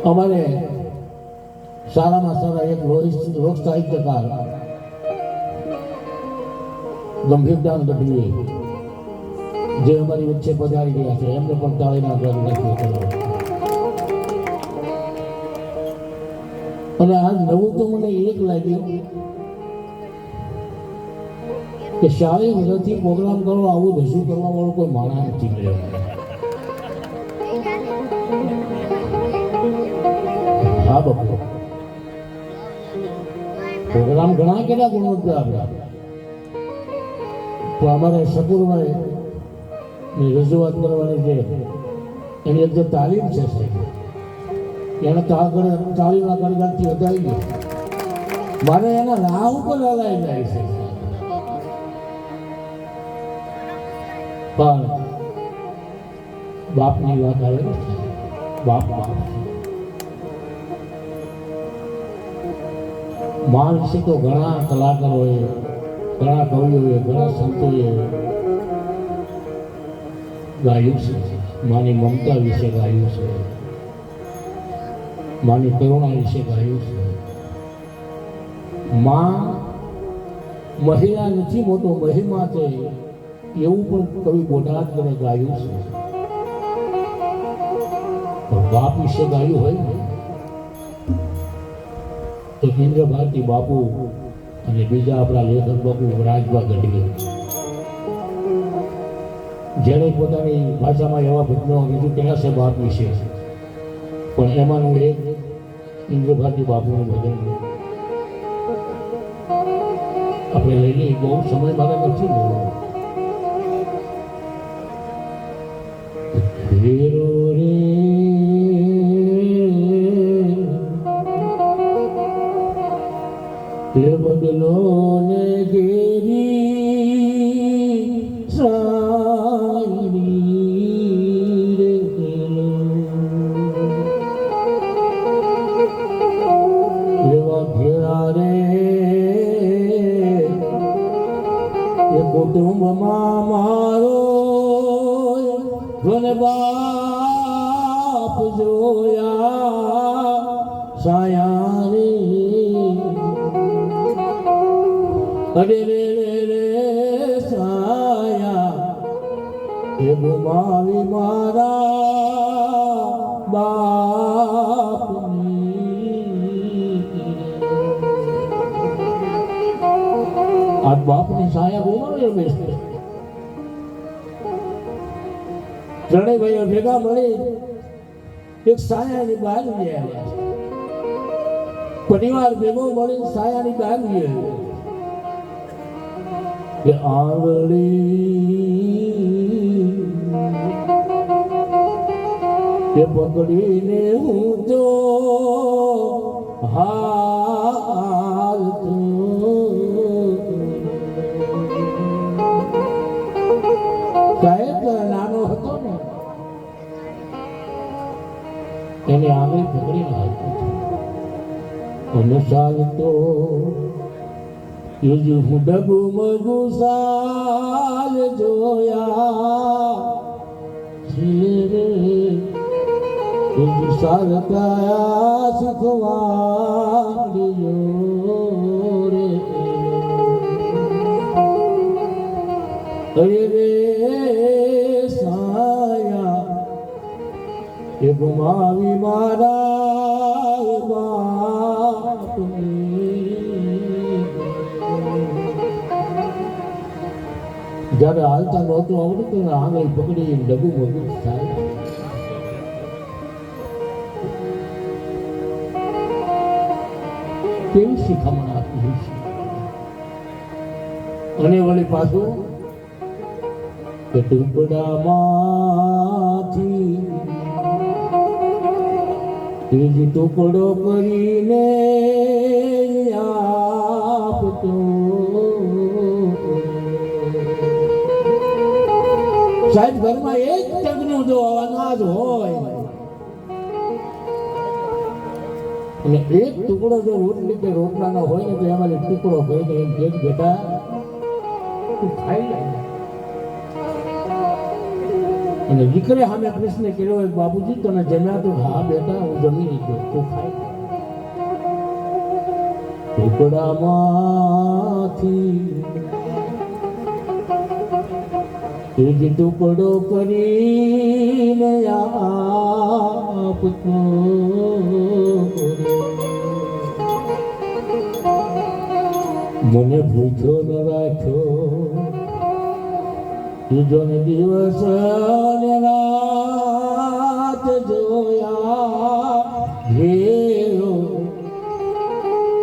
અમારે સારામાં સારા એક લોક સાહિત્યકાર ગંભીરદાન ગઢવી જે અમારી વચ્ચે પધારી ગયા છે એમને પણ તાળીના ગઢ નાખ્યો કર્યો. અને આ નવું તો મને એક લાગ્યું કે શાળી વર્ષથી પ્રોગ્રામ કરો આવું રજૂ કરવા વાળો કોઈ માણસ નથી મળ્યો. હા બાપુ પ્રોગ્રામ ઘણા કેટલા ગુણવત્તા આપ્યા તો અમારે શકુરભાઈ ની રજૂઆત કરવાની છે એની અંદર તાલીમ છે એને તાલીમના કડગાટથી વધારી ગયો મારે એના રાહ ઉપર હલાઈ જાય છે. પણ બાપની વાત આવે બાપ માન વિશે તો ઘણા કલાકારોએ ઘણા કવિઓએ ઘણા સંતોએ ગાયું છે. માની મમતા વિશે ગાયું છે, માની કરુણા વિશે ગાયું છે. માં મહિલા નથી મોટો મહિમા છે એવું પણ કવિ બોટાદગરે ગાયું છે. પણ બાપ વિશે ગાયું હોય ને તો ઇન્દ્ર ભારતી બાપુ અને બીજા આપણા લેખક બાપુ રાજભા ગઢવી જેણે પોતાની ભાષામાં એવા ભજનો બીજું કહ્યા છે બાપ વિશે, પણ એમાંનું એક ઇન્દ્ર ભારતી બાપુનું ભજન આપણે લઈ લઈએ. બહુ સમય મારે નથી લેવો. હેરો રે એ બદલો ને ઘેરી સારી રે એવા ઘેરા રે એ કુટુંબમાં મારો જોને બાપ જોયા સાયા રે અરે રે રે સાયા એ ગુમાવી મારા બાપની. આ બાપની સાયા ગુમાવી બેસતે ત્રણેય ભાઈઓ ભેગા મળી એક સાયાની બહાર આવ્યા. પરિવાર ભેગો મળી સાયાની બહાર આવ્યા કે આંગળી કે પકડીને હું જો હાલ સાહેબ નાનો હતો ને એને આંગળી પકડીને હાલતો અને ચાલતો યુજુ હું ડગુ મગુ સાલ જોયા યુજુ સારતા સુખવાડિયો રે અરે રે સાયા એ ગુમાવી મારા બાપની. જ્યારે હાલતા નહોતું આવડતું ને આંગળી પકડી ડગુ મગું થાય. કેવી શિખામણ આપી છે. અને વળી પાછું કે ટુકડામાંથી ત્રીજી ટુકડો કરીને આપતો. સાહેબ ઘરમાં એક ટકનું જો અનાજ હોય અને એક ટુકડો જો રોટલી કે રોટલાનો હોય ને તો એમાં ટુકડો કરીને એમ કે બેટા તું ખાઈ જાય. અને દીકરે સામે કૃષ્ણ કર્યો હોય, બાબુજી તમે જમ્યા? તો હા બેટા હું જમી લીધો. તું ખાય. ટુકડામાંથી એક ટુકડો કરીને આપતો મને ભૂખ્યો ન રાખ્યો. તુજો ને દિવસ ને રાત જોયા ઘેરો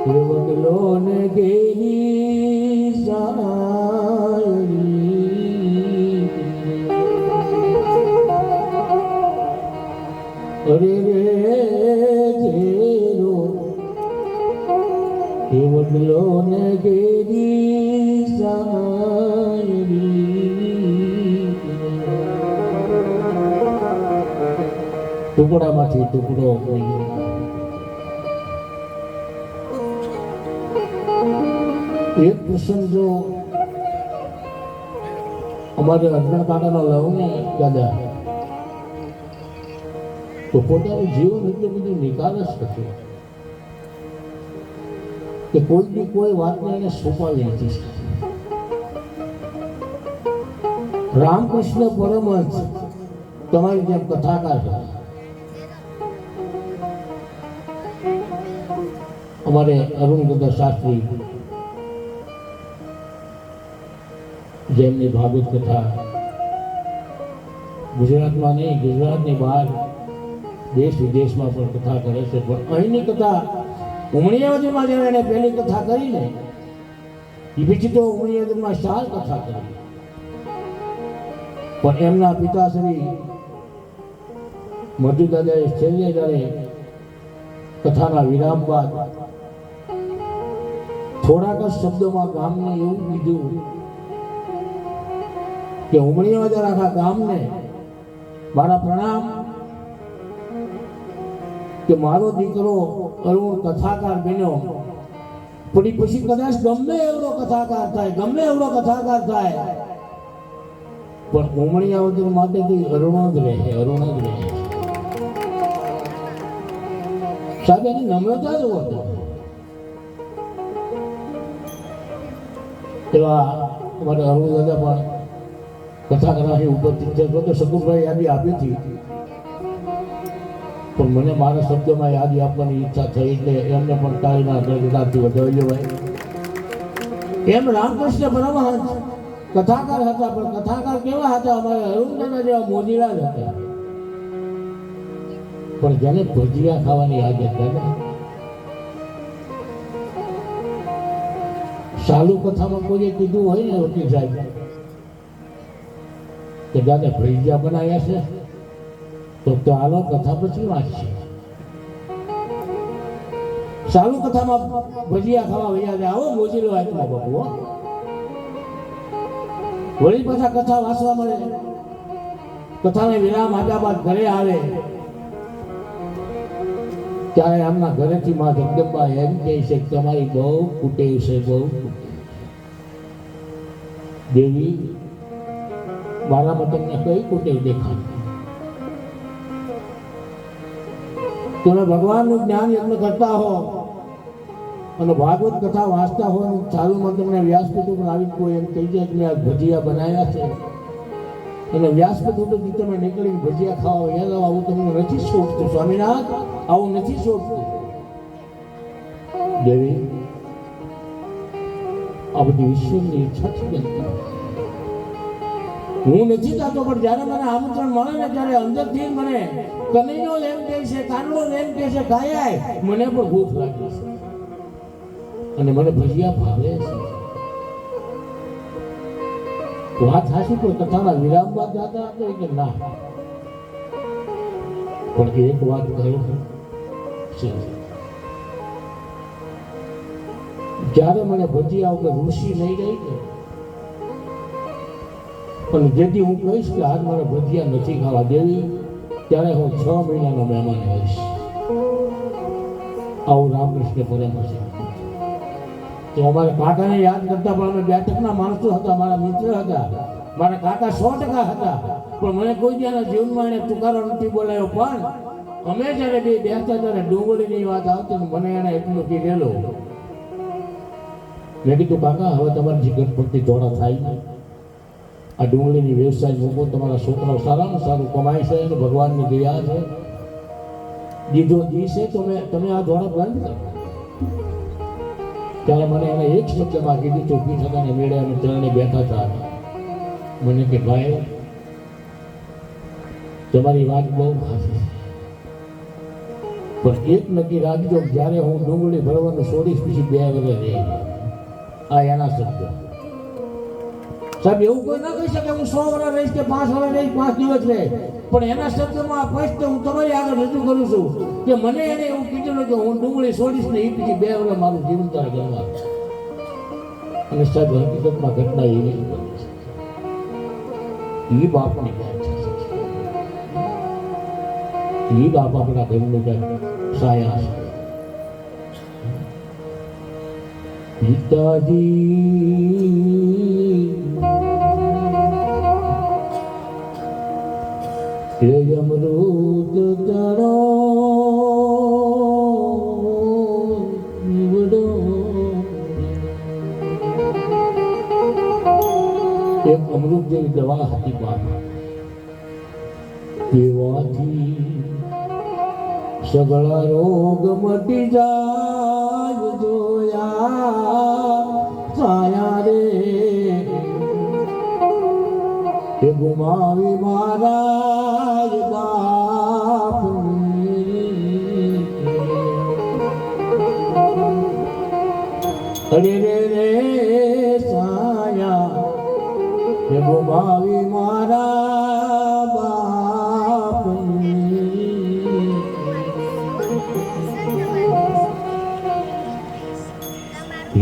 એ બદલો ને ઘેરી સાયરી. અરે રે ઘેરો એ બદલો ને ઘેરી સાયરી. ટુકડામાંથી ટુકડો એક પ્રસંગ જો અમારે અર્જુન કાકાનો લઉં ને દાદા, તો પોતાનું જીવન એટલું બધું નિકાલસ હતું કે કોઈની કોઈ વાતને એને છુપાવી નથી શકતી. રામકૃષ્ણ પરમહંસ તમારી જેમ કથાકાર હતા. અમારે અરુણ દાદા શાસ્ત્રી જેમની ભાગવત કથા ગુજરાતમાં નહીં, ગુજરાતની બહાર દેશ વિદેશમાં પણ કથા કરે છે. પણ અહીંની કથા ઉમળિયાવદીમાં જેમ એને પહેલી કથા કરી ને એ બીજી તો ઉમળિયાવદીમાં 4 કથા કરી. પણ એમના પિતાશ્રી મધુ દાદાએ છેલ્લે જ્યારે કથાના વિરામ બાદ થોડાક જ શબ્દોમાં ગામને એવું કીધું કે ઉમળિયાવદર આખા ગામને મારા પ્રણામ કે મારો દીકરો અરુણ કથાકાર બન્યો. પણ પછી કદાચ ગમે એવડો કથાકાર થાય, ગમે એવડો કથાકાર થાય, પણ ઉમળિયાવદર માટે કોઈ અરુણ જ રહે, અરુણ જ રહે. સાહેબ એની નમ્રતા જ હતો. એવા અમારે અરુણ દાદા પણ કથા કરવાની ઉપસ્થિત છે. તો શકુરભાઈ યાદી આપી હતી, પણ મને મારા શબ્દોમાં યાદી આપવાની ઈચ્છા થઈ એટલે એમને પણ તાળીના ગણગડાટથી વધાવી લેવાય. એમ રામકૃષ્ણ પરમહંસ કથાકાર હતા, પણ કથાકાર કેવા હતા? અમારે અરુણ દાદા જેવા મોજીલા જ હતા. પણ જેને ભજીયા ખાવાની આદત હતા, ચાલુ કથામાં કોઈએ કીધું હોય ને વકીલ સાહેબ કે દાદા ભજીયા બનાવ્યા છે, તો હાલો કથા પછી વાંચશે. ચાલુ કથામાં ભજીયા ખાવા વૈયા જાય, આવો મોજીલો હાથમાં બાપુ. વળી પાછા કથા વાંચવા મળે. કથાને વિરામ આપ્યા બાદ ઘરે આવે ત્યારે આમના ઘરેથી માં જગદંબા એમ કહે છે કે તમારી બહુ કુટેવ છે, બહુ દેવી, મારામાં તમને કઈ કુટેવ દેખાય? તમે ભગવાનનું જ્ઞાન યજ્ઞ કરતા હો અને ભાગવત કથા વાંચતા હો, ચાલુમાં તમને વ્યાસપીઠ ઉપર આવી કોઈ એમ કહી જાય કે મેં આ ભજીયા બનાવ્યા છે, અને વ્યાસપીઠ ઉપરથી તમે નીકળીને ભજીયા ખાવા વયા જાવ, આવું તમને નથી શોભતું સ્વામિનાથ, આવું નથી શોભતું. દેવી, આ બધી ઈશ્વરની ઈચ્છાથી બનતી. હું નથી ચાહતો, પણ જ્યારે મને આમંત્રણ મળે ને ત્યારે અંદરથી મને કનૈયો એમ કહે છે, કાનડો એમ કહે છે, ખાય મને પણ ભૂખ લાગી છે અને મને ભજીયા ભાવે છે. વાત હાસી કોઈ કથાના વિરામ બાદ જાતા હતો કે ના, પણ એક વાત કહ્યું છે, જ્યારે મને ભજીયા ઉપર ઋષિ નહીં રહી ગઈ, પણ જેથી હું કહીશ કે આજ મારે ભજીયા નથી ખાવા દેવી, ત્યારે હું 6 મહિનાનો મહેમાન હોઈશ. આવું રામકૃષ્ણ પરમહંસ. તો અમારા કાકાને યાદ કરતા પણ અમે બેઠકના માણસો હતા, મારા મિત્ર હતા. મારા કાકા 100% હતા, પણ મને કોઈ દિવસ જીવનમાં એને તુકારો નથી બોલાયો. પણ અમે જ્યારે બે બેસતા ત્યારે ડુંગળીની વાત આવતી ને મને એને એટલું કીધેલું, મેં કીધું કાકા હવે તમારી જીગર ભક્તિ થોડા થાય ને, આ ડુંગળીની વ્યવસાય મૂકો, તમારા છોકરાઓ સારામાં સારું કમાય છે અને ભગવાનની દયા છે, દીધો દિવસે તમે આ ધોળા બંધ કરો. ત્યારે મને એને એક શબ્દમાં કીધું ચોખ્ખી થતાને મેળે અમે ત્રણે બેઠા હતા. મને કે ભાઈ તમારી વાત બહુ સાચી, પણ એક નક્કી રાખજો, જ્યારે હું ડુંગળી ભરવાનું છોડીશ પછી 2 વર્ષ રહી. આ એના શબ્દો. સાહેબ એવું કોઈ ના કહી શકે હું 100 વર્ષ રહીશ કે 5 વર્ષ રહીશ, 5 દિવસ રહે, પણ એના શબ્દમાં સ્પષ્ટ હું તમારી આગળ રજૂ કરું છું કે મને એને એવું કીધું કે હું ડુંગળી છોડીશ ને એ પછી 2 વર્ષ મારું જીવન તારે ગણવા. અને સાહેબ હકીકતમાં ઘટના એવી જ બની છે. એ બાપની વાત છે, એ બાપ આપણા ઘરનું કંઈક સાયા છે. પિતાજી અમૃત તણો નીવડો, એક અમૃત જેવી દવા હતી બાપ, પીવાથી સગળા રોગ મટી જાય. જોયા સાયા રે એ ગુમાવી મારા બાપની. અરે રે રે સાયા એ ગુમાવી મારા બાપની.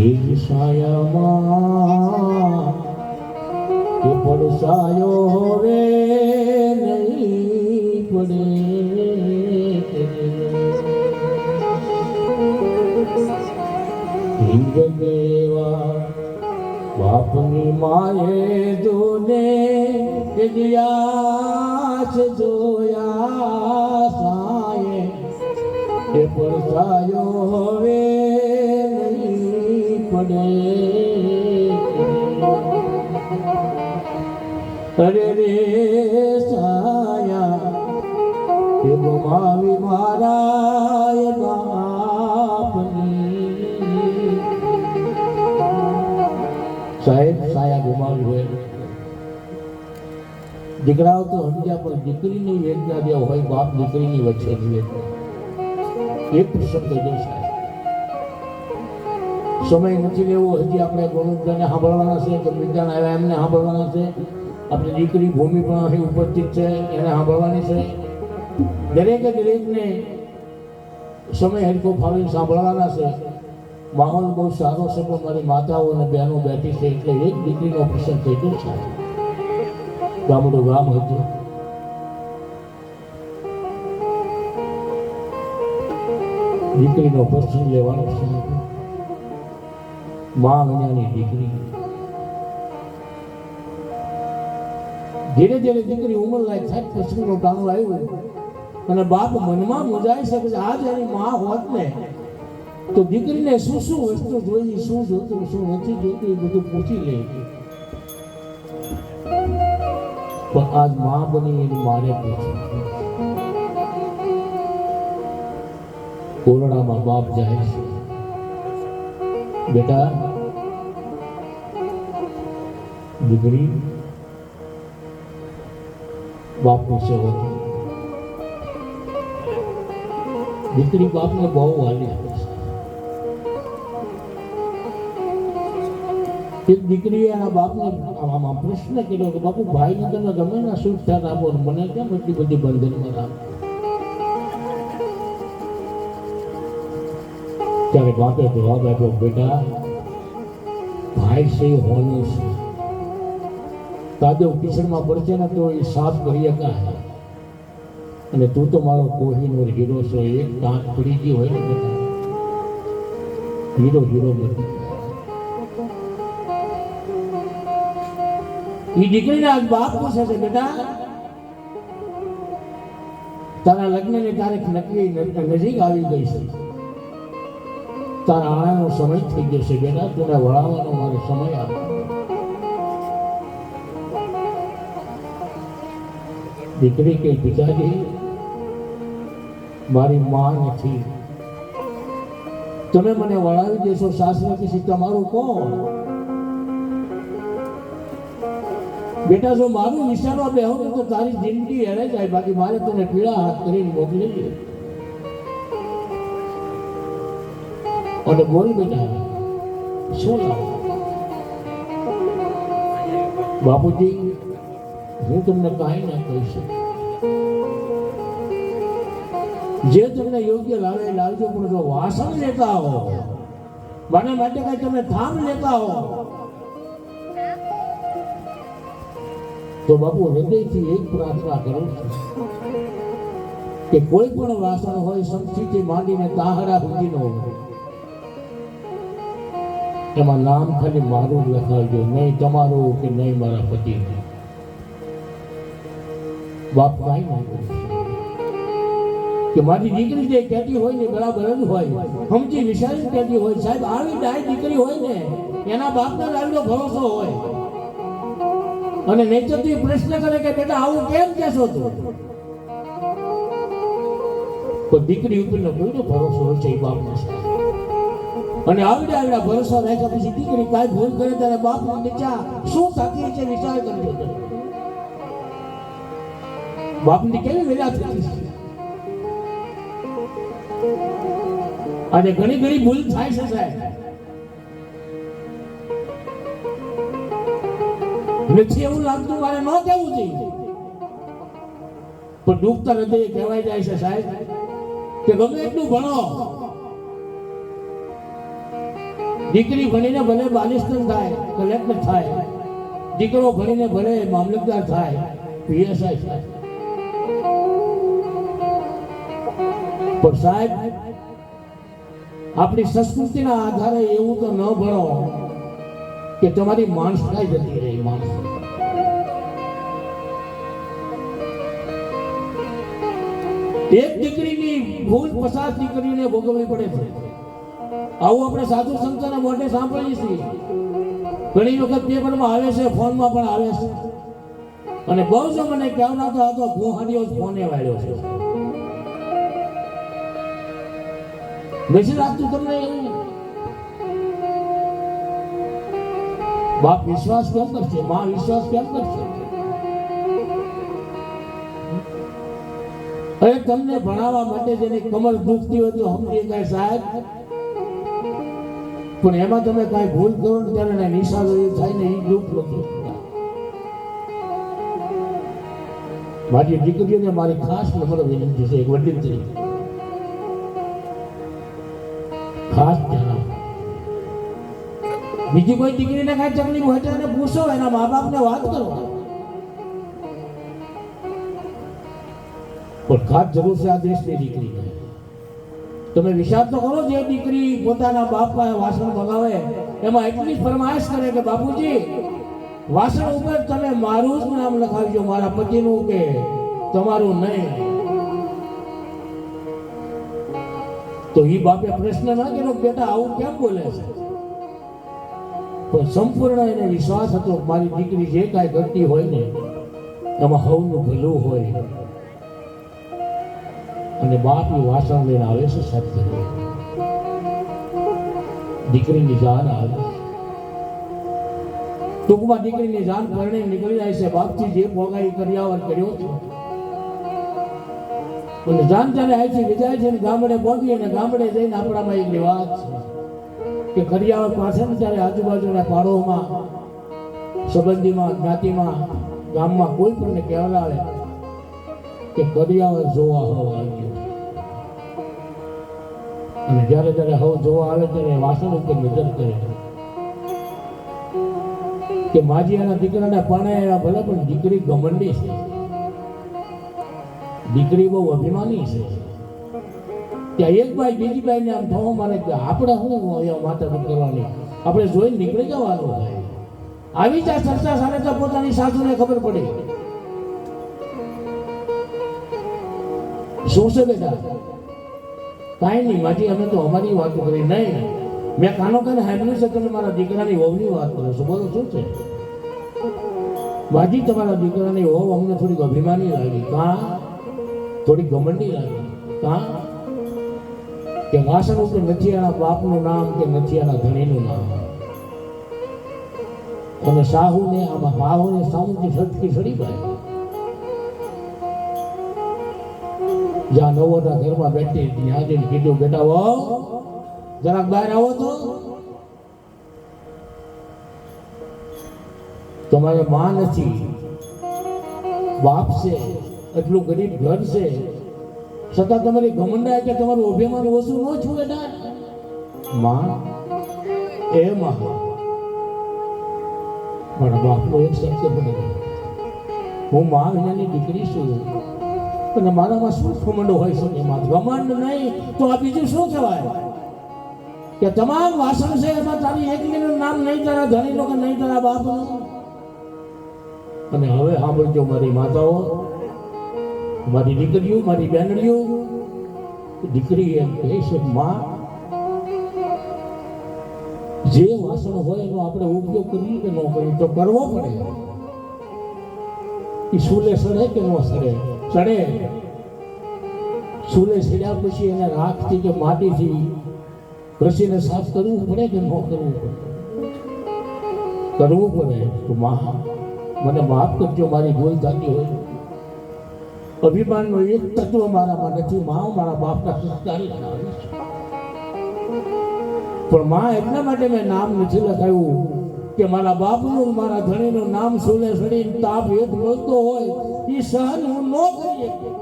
એ સાયામાં કે પડસાયો હવે નહીં પડે. દેવા બાપની માએ જોને કે ગયા છે જોયા સાયે એ પડસાયો હવે નહીં પડે. અરે રે સાયા એ ગુમાવી મારા બાપની. સાહેબ સાયા ગુમાવી હોય, દીકરાઓ તો સમજ્યા, પણ દીકરીની વેદના જે હોય બાપ દીકરીની વચ્ચેની વેદના, એક પ્રસંગ જો સાહેબ સમય નથી લેવો. હજી આપણે ગોવિંદને સાંભળવાના છે, તો વિદ્યાન આવ્યા એમને સાંભળવાના છે, આપણી દીકરી ભૂમિ પણ અહીં ઉપસ્થિત છે એને સાંભળવાની છે. દરેકે દરેકને સમય હરકો ફાળવીને સાંભળવાના છે. માહોલ બહુ સારો છે, પણ મારી માતાઓ અને બહેનો બેઠી છે એટલે એક દીકરીનો પ્રસંગ થઈ ગયો છે. ગામડું ગામ હતું, દીકરીનો પ્રસંગ લેવાનો છે. મા મહિનાની દીકરી, ધીરે ધીરે દીકરી ઉંમર લાયક થાય, પ્રસંગનો ટાણું આવ્યું અને બાપ મનમાં મૂંઝાઈ શકે છે. આજ એની મા હોત ને તો દીકરીને શું શું વસ્તુ જોઈ, શું જોતું શું નથી જોતું એ બધું પૂછી લે. પણ આજ મા બની એની મારે પૂછ્યું. કોરડામાં બાપ જાય છે, બેટા દીકરી બાપની સેવા કરે. દીકરી બાપને બહુ વાલી આપે છે. એક દીકરીએ એના બાપને આમાં પ્રશ્ન કર્યો કે બાપુ ભાઈને તમે ગમે ના સુખ થાત આપો, મને કેમ એટલી બધી બંધનમાં રાખો? ત્યારે બાપે જવાબ આપ્યો, બેટા ભાઈ છે હોનું છે, તાજો કિચડમાં પડશે ને તો એ સાફ કરી શકાય, અને તું તો મારો કોહિનૂર હીરો છો. એક ટાંક પડી ગઈ હોય ને બેટા, હીરો હીરો બની. એ દીકરીને આજ બાપ પૂછે છે, બેટા તારા લગ્નની તારીખ નક્કી નજીક આવી ગઈ છે. તારા આણાનો સમય થઈ ગયો છે બેટા, તને વળાવવાનો મારો સમય આવ્યો. દીકરી કે પિતાજી મારી માં નથી, તમે મને વળાવી દેશો સાસરે પછી તમારું કોણ? બેટા જો મારું વિચારવા બેહું તો તારી જિંદગી હેરે જાય, બાકી મારે તને પીળા હાથ કરીને મોકલી દે. અને બોલ બેટા શું લાવો? બાપુજી હું તમને કાંઈ ના કહી શકું, જે તમને યોગ્ય લાવે લાવજો, પણ જો વાસણ લેતા હો મને માટે કઈ તમે થામ લેતા હો તો બાપુ હૃદયથી એક પ્રાર્થના કરું છું કે કોઈ પણ વાસણ હોય સંસ્થિતિ માંડીને તાહડા સુધીનો એમાં નામ ખાલી મારું લખાવજો, નહીં તમારું કે નહીં મારા પતિનું. બાપ કાંઈ ના કરે કે મારી દીકરી જે કહેતી હોય ને બરાબર જ હોય, સમજી વિચારી કહેતી હોય. સાહેબ આવી ડાય દીકરી હોય ને એના બાપના લાડનો ભરોસો હોય, અને નેચરથી પ્રશ્ન કરે કે બેટા આવું કેમ કહેશો તું? તો દીકરી ઉપરનો કોઈનો ભરોસો હોય છે એ બાપનો. અને આવડા ભરોસા રાખ્યા પછી દીકરી કાંઈ ભૂલ કરે ત્યારે બાપની નીચા શું થતી છે વિચાર કરજો. બાપની કેવી વેલા થતી છે. અને ઘણી ઘણી ભૂલ થાય છે સાહેબ, નથી એવું લાગતું મારે ન કહેવું જોઈએ, પણ દુખતા હૃદય કહેવાય જાય છે સાહેબ કે ગમે એટલું ભણો, દીકરી ભણીને ભલે બાલિસ્ટર થાય, કલેક્ટર થાય, દીકરો ભણીને ભલે મામલતદાર થાય, પીએસઆઈ થાય, પણ સાહેબ આપણી સંસ્કૃતિના આધારે એવું તો ન ભણો કે તમારી માણસાઈ જતી રહી. માણસ એક દીકરીની ભૂલ 50 દીકરીને ભોગવવી પડે છે. આવું આપણે સાધુ સંતોના મોઢે સાંભળીએ છીએ. ઘણી વખત પેપરમાં આવે છે, ફોનમાં પણ આવે છે, અને બહુ જ મને કહેવાના તો હતો ગુહાડીઓ ફોને વાળ્યો છે. નથી લાગતું તમને એવું? બાપ વિશ્વાસ કેમ કરશે? માં વિશ્વાસ કેમ કરશે? અરે તમને ભણાવવા માટે જેની કમર દુખતી હોય તો સમજી જાય સાહેબ, પણ એમાં તમે કાંઈ ભૂલ કરો ને ત્યારે નિશાળો એ થાય ને એ દુઃખ નથી. મારી દીકરીઓને મારી ખાસ નમ્ર વિનંતી છે એક વડીલ તરીકે, ખાસ ધ્યાન. બીજી કોઈ દીકરીને કાંઈ તકલીફ હોય તો એને પૂછો, એના મા બાપને વાત કરો, પણ ખાસ જરૂર છે આ દેશની દીકરીને. તમે વિચાર તો કરો, જે દીકરી પોતાના બાપ પાસે વાસણ મંગાવે એમાં એટલી જ ફરમાઈશ કરે કે બાપુજી વાસણ ઉપર તમે મારું જ નામ લખાવજો, મારા પતિનું કે તમારું નહીં. તો એ બાપે પ્રશ્ન ના કર્યો બેટા આવું કેમ બોલે છે, પણ સંપૂર્ણ એને વિશ્વાસ હતો મારી દીકરી જે કાંઈ કરતી હોય ને એમાં હવનું ભલું હોય. અને બાપ એ વાસણ લઈને આવે છે સાથે, દીકરીની જાન આવે. ટૂંકમાં દીકરીની જાન પરણે નીકળી જાય છે. બાપથી જે ભોગાઈ કર્યાવર કર્યો છે, અને જાન જ્યારે અહીંથી વિદાય છે ને ગામડે પહોંચી, અને ગામડે જઈને આપણામાં એક રિવાજ છે કે કર્યાવર પાસે ને ત્યારે આજુબાજુના પાડોમાં, સંબંધીમાં, જ્ઞાતિમાં, ગામમાં કોઈ પણ કહેવડાવે કે કર્યાવર જોવા હોવા આવ્યો. અને જ્યારે જ્યારે હવ જોવા આવે ત્યારે વાસણ ઉપર નજર કરે કે માજી એના દીકરાને પરણાય એવા ભલે, પણ દીકરી ઘમંડી છે, દીકરી બહુ અભિમાની છે. ત્યાં એક ભાઈ બીજી ભાઈને આમ થવો મારે કે આપણે શું માતા કરવાની, આપણે જોઈને નીકળી જવાનું હોય. આવી જ ચર્ચા સાથે તો પોતાની સાસુને ખબર પડી શું છે બેટા? કાંઈ નહીં માજી, અમે તો અમારી વાતો કરી. નહીં, મેં કાનો કાને સાંભળ્યું છે તમે મારા દીકરાની વહુની વાત કરો છો. બોલો શું છે? માજી, તમારા દીકરાની વહુ અમને થોડીક અભિમાની લાગી. કાં? થોડીક ઘમંડી લાગી. કાં? કે વાસણ ઉપર નથી એના બાપનું નામ કે નથી એના ધણીનું નામ. અને સાહુને આમાં બાહુને સામુથી સટકી સડી જાય. જ્યાં નવોટા ઘરમાં બેઠી ત્યાં જઈને કીધું, બેટા વહુ જરાક બહાર આવો તો. તમારે માં નથી, બાપ છે, એટલું ગરીબ ઘર છે, છતાં તમારી ઘમંડાય કે તમારું અભિમાન ઓછું ન છું બેટા. માં એ માં મારા બાપનો એક શબ્દ બને, હું માં વિનાની દીકરી છું અને મારામાં શું ઘમંડ હોય શકે? માં ઘમંડ નહીં તો આ બીજું શું કહેવાય? કે તમામ વાસણ છે એમાં તારી એકલીનું નામ નહીં, તારા ધણીનો કે નહીં તારા બાપનું. અને હવે સાંભળજો મારી માતાઓ, મારી દીકરીઓ, મારી બહેનડીઓ. દીકરી એમ કહે છે, માં જે વાસણ હોય એનો આપણે ઉપયોગ કરીએ કે ન કરીએ તો કરવો પડે. એ સૂલે સડે કે ન સડે? સડે. સૂલે સડ્યા પછી એને રાખથી કે માટીથી ઘસીને સાફ કરવું પડે કે ન કરવું પડે? કરવું પડે. તો માં મને માફ કરજો મારી ભૂલ થતી હોય. અભિમાનનો એક તત્વ મારામાં નથી. માં મારા બાપના સંસ્કારી બનાવે છે, પણ માં એટલા માટે મેં નામ નથી લખાયું કે મારા બાપનું મારા ધણીનું નામ સૂલે સડીને તાપ એક મળતો હોય એ સહન હું ન કરી શકું.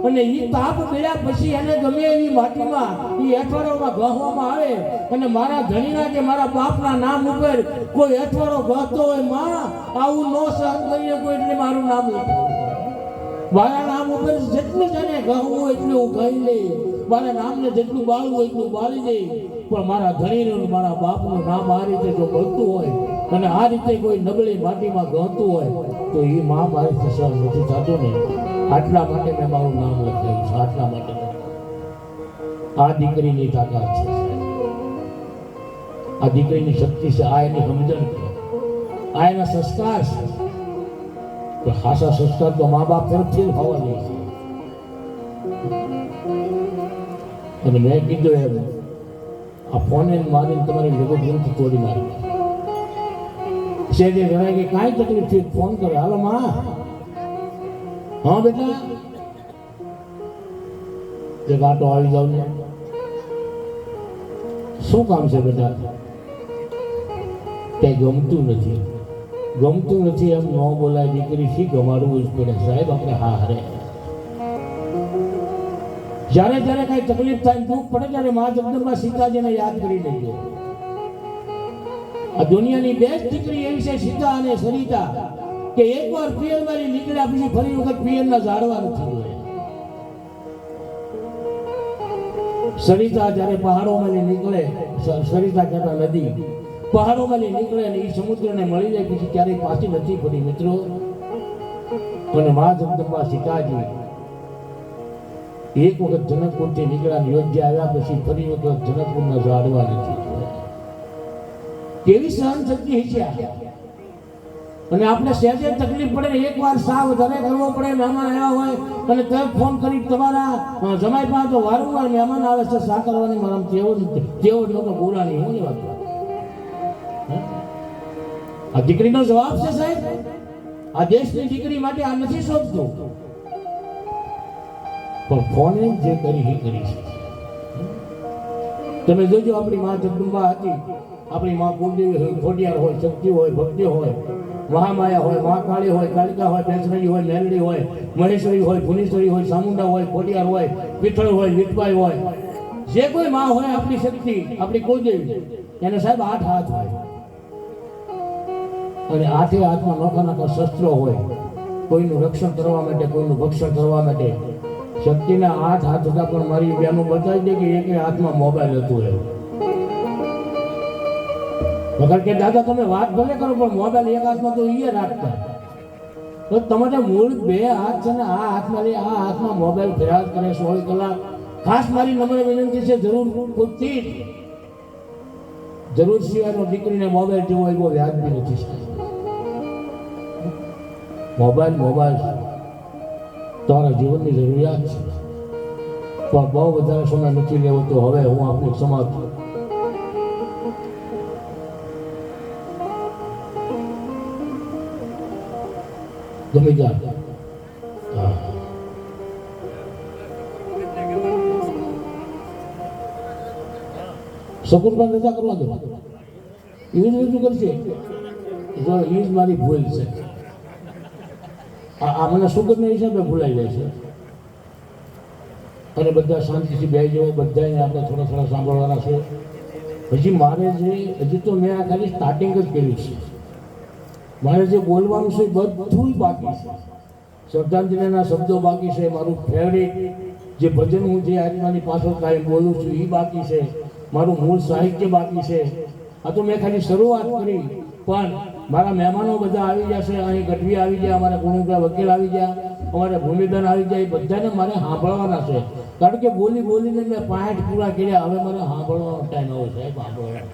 અને એ તાપ મળ્યા પછી એને ગમે એવી માટીમાં એ અઠવાડોમાં ગહવામાં આવે અને મારા ધણીના કે મારા બાપના નામ ઉપર કોઈ અઠવાડો ગહતો હોય, માં આવું ન સહન કરી શકું એટલે મારું નામ લખાવું. મારા નામ ઉપર જેટલું જાને ગહવું એટલું હું કહી લે, મારા નામને જેટલું બાળવું એટલું બાળી દે. પણ મારા ધણીનું મારા બાપનું નામ આ રીતે જો ગળતું હોય અને આ રીતે કોઈ નબળી માટીમાં ગહતું હોય તો એ માં મારી સહન નથી થતું ને. આટલા માટે મેં મારું નામ લખાયું છે. આટલા માટે આ દીકરીની તાકાત છે, આ દીકરીની શક્તિ છે, આ એની સમજણ છે, આ એના સંસ્કાર છે. તો ખાસા સંસ્કાર તો મા બાપ તરફથી જ હોવા જોઈએ છે. અને મેં કીધું એમ આ ફોન મારીને તમારી લઘુગ્રંથ તોડી નાખી છે. જે જણાય કે કાંઈ તકલીફ છે ફોન કરે, હાલો માં. હા બેટા, એક આટો આવી જાવ ને. શું કામ છે બેટા? કઈ ગમતું નથી. ગમતું નથી એમ ન બોલાય. દીકરી શી ગમાડવું જ પડે સાહેબ આપણે. હા હરે જ્યારે જ્યારે કઈ તકલીફ થાય, દુઃખ પડે ત્યારે મા જગદંબા સીતાજીને યાદ કરી લેજો. આ દુનિયાની બે જ દીકરી એવી છે, સીતા અને સરિતા, કે એકવાર પિયર મારી નીકળ્યા પછી ફરી વખત પિયરના ઝાડવા નથી જોયા. સરિતા જ્યારે પહાડોમાંથી નીકળે, સરિતા કહેતા નદી પહાડોમાંથી નીકળે અને એ સમુદ્રને મળી જાય પછી ક્યારેય પાછી નથી પડી મિત્રો. અને મા જગદંબા સીતાજી એક વખત જનકપુરથી નીકળ્યા, અયોધ્યા આવ્યા પછી ફરી વખત જનકપુરના ઝાડવા નથી જોયા. કેવી સહન શક્તિ છે. અને આપણે સહેજે તકલીફ પડે ને એકવાર સા વધારે કરવો પડે, મહેમાન આવ્યા હોય અને તરત ફોન કરી તમારા જમાઈ પાસે તો વારંવાર મહેમાન આવે છે, સા કરવાની મારા કેવો લોકો બોલાની હું વાત. આ દીકરીનો જવાબ છે સાહેબ. આ દેશની દીકરી માટે આ નથી શોધતું, પણ ફોને જે કરી એ કરી છે. તમે જોજો આપણી મા જગદંબા હતી, આપણી મા કુળદેવી હોય, ખોડિયાર હોય, શક્તિ હોય, ભક્તિ હોય, મહામાયા હોય, મહાકાળી હોય, કાલિકા હોય, પેંચરી હોય, મેલડી હોય, મહેશ્વરી હોય, ભુવનેશ્વરી હોય, ચામુંડા હોય, ખોડિયાર હોય, પીઠળ હોય, વિઠબાઈ હોય, જે કોઈ માં હોય આપણી શક્તિ, આપણી કુળદેવી, એને સાહેબ 8 હાથ હોય. અને 8 હાથમાં નોખા નોખા શસ્ત્રો હોય, કોઈનું રક્ષણ કરવા માટે, કોઈનું ભક્ષણ કરવા માટે. શક્તિના 8 હાથ હતા, પણ મારી બેનું બતાવી દે કે એક હાથમાં મોબાઈલ હતું એવું. વગર કે દાદા તમે વાત ભલે કરો પણ મોબાઈલ એક હાથમાં તો એ રાખતા. તો તમારા મૂળ બે હાથ છે ને આ હાથમાં લઈ આ હાથમાં મોબાઈલ ફેરાત કરે 16 કલાક. ખાસ મારી નમ્ર વિનંતી છે, જરૂર પૂરતી જરૂર સિવાયનો દીકરીને મોબાઈલ જેવો એવો વ્યાજબી નથી. મોબાઈલ તમારા જીવનની જરૂરિયાત છે, પણ બહુ વધારે સમય નથી લેવો. તો હવે હું આપની સમાપ્ત ગમી જાય. શકુરભાઈ રજા કરવા દો, એવી જ રજૂ કરશે. જો એ જ મારી ભૂલ છે. આ મને શુગરના હિસાબે ભૂલાઈ જાય છે. અને બધા શાંતિથી બે જવો, બધાને આપણે થોડા સાંભળવાના છે. હજી મારે હજી તો મેં આ ખાલી સ્ટાર્ટિંગ જ કર્યું છે. મારે જે બોલવાનું છે બધું બાકી છે. શ્રદ્ધાંજલિના શબ્દો બાકી છે. મારું ફેવરિટ જે ભજન હું જે આત્માની પાછળ કાંઈ બોલું છું એ બાકી છે. મારું મૂળ સાહિત્ય બાકી છે. આ તો મેં ખાલી શરૂઆત કરી, પણ મારા મહેમાનો બધા આવી જશે. અહીં ગઢવી આવી ગયા, અમારા ગુણુભાઈ વકીલ આવી ગયા, અમારા ભૂમિબેન આવી ગયા. એ બધાને મારે સાંભળવાના છે, કારણ કે બોલીને મેં 65 પૂરા કર્યા. હવે મારે સાંભળવાનો ટાઈમ આવ્યો સાહેબ, સાંભળવાનો.